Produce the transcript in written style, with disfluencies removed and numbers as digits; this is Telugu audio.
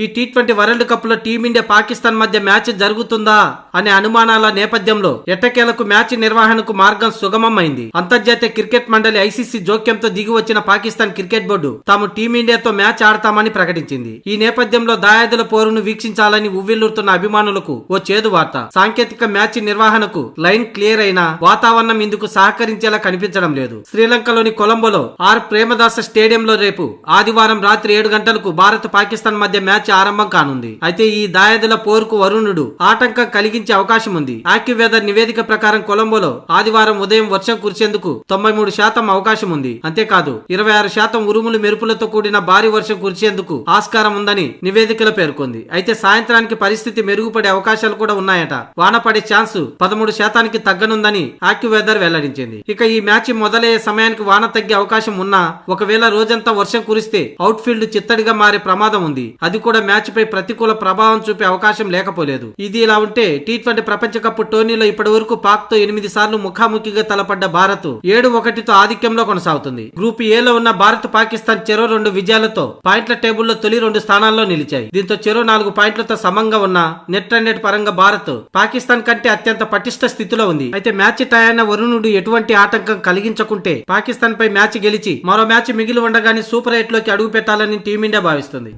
ఈ టీ20 వరల్డ్ కప్ లో టీమిండియా పాకిస్తాన్ మధ్య మ్యాచ్ జరుగుతుందా అనే అనుమానాల నేపథ్యంలో ఎట్టకేలకు మ్యాచ్ నిర్వహణకు మార్గం సుగమమైంది. అంతర్జాతీయ క్రికెట్ మండలి ఐసీసీ జోక్యంతో దిగి వచ్చిన పాకిస్తాన్ క్రికెట్ బోర్డు తాము టీమిండియాతో మ్యాచ్ ఆడతామని ప్రకటించింది. ఈ నేపథ్యంలో దాయాదుల పోరును వీక్షించాలని ఉవ్విళ్లూరుతున్న అభిమానులకు ఓ చేదు వార్త. సాంకేతిక మ్యాచ్ నిర్వహణకు లైన్ క్లియర్ అయినా వాతావరణం ఇందుకు సహకరించేలా కనిపించడం లేదు. శ్రీలంకలోని కొలంబోలో ఆర్ ప్రేమదాస స్టేడియంలో రేపు ఆదివారం రాత్రి 7 గంటలకు భారత్ పాకిస్తాన్ మధ్య మ్యాచ్ ఆరంభం కానుంది. అయితే ఈ దాయాదుల పోరుకు వరుణుడు ఆటంకం కలిగించే అవకాశం ఉంది. ఆక్యువెదర్ నివేదిక ప్రకారం కొలంబోలో ఆదివారం ఉదయం వర్షం కురిసేందుకు 93% అవకాశం ఉంది. అంతేకాదు 26% ఉరుములు మెరుపులతో కూడిన భారీ వర్షం కురిసేందుకు ఆస్కారం ఉందని నివేదికలో పేర్కొంది. అయితే సాయంత్రానికి పరిస్థితి మెరుగుపడే అవకాశాలు కూడా ఉన్నాయట. వాన పడే ఛాన్స్ 13% తగ్గనుందని ఆక్యువెదర్ వెల్లడించింది. ఇక ఈ మ్యాచ్ మొదలయ్యే సమయానికి వాన తగ్గే అవకాశం ఉన్నా ఒకవేళ రోజంతా వర్షం కురిస్తే అవుట్ ఫీల్డ్ చిత్తడిగా మారే ప్రమాదం ఉంది. అది కూడా మ్యాచ్ పై ప్రతికూల ప్రభావం చూపే అవకాశం లేకపోలేదు. ఇది ఇలా ఉంటే టీ20 ప్రపంచ కప్ టోర్నీలో ఇప్పటి వరకు పాక్ తో 8 సార్లు ముఖాముఖిగా తలపడ్డ భారత్ 7-1తో ఆధిక్యంలో కొనసాగుతుంది. గ్రూప్ ఏ లో ఉన్న భారత్ పాకిస్తాన్ చెరో 2 విజయాలతో పాయింట్ల టేబుల్లో తొలి 2 స్థానాల్లో నిలిచాయి. దీంతో చెరో 4 పాయింట్లతో సమంగా ఉన్న నెట్ రన్ రేట్ పరంగా భారత్ పాకిస్తాన్ కంటే అత్యంత పటిష్ట స్థితిలో ఉంది. అయితే మ్యాచ్ టై అయిన వరుణుడు ఎటువంటి ఆటంకం కలిగించకుంటే పాకిస్తాన్ పై మ్యాచ్ గెలిచి మరో మ్యాచ్ మిగిలి ఉండగానే సూపర్ 8 లోకి అడుగు పెట్టాలని టీమిండియా భావిస్తుంది.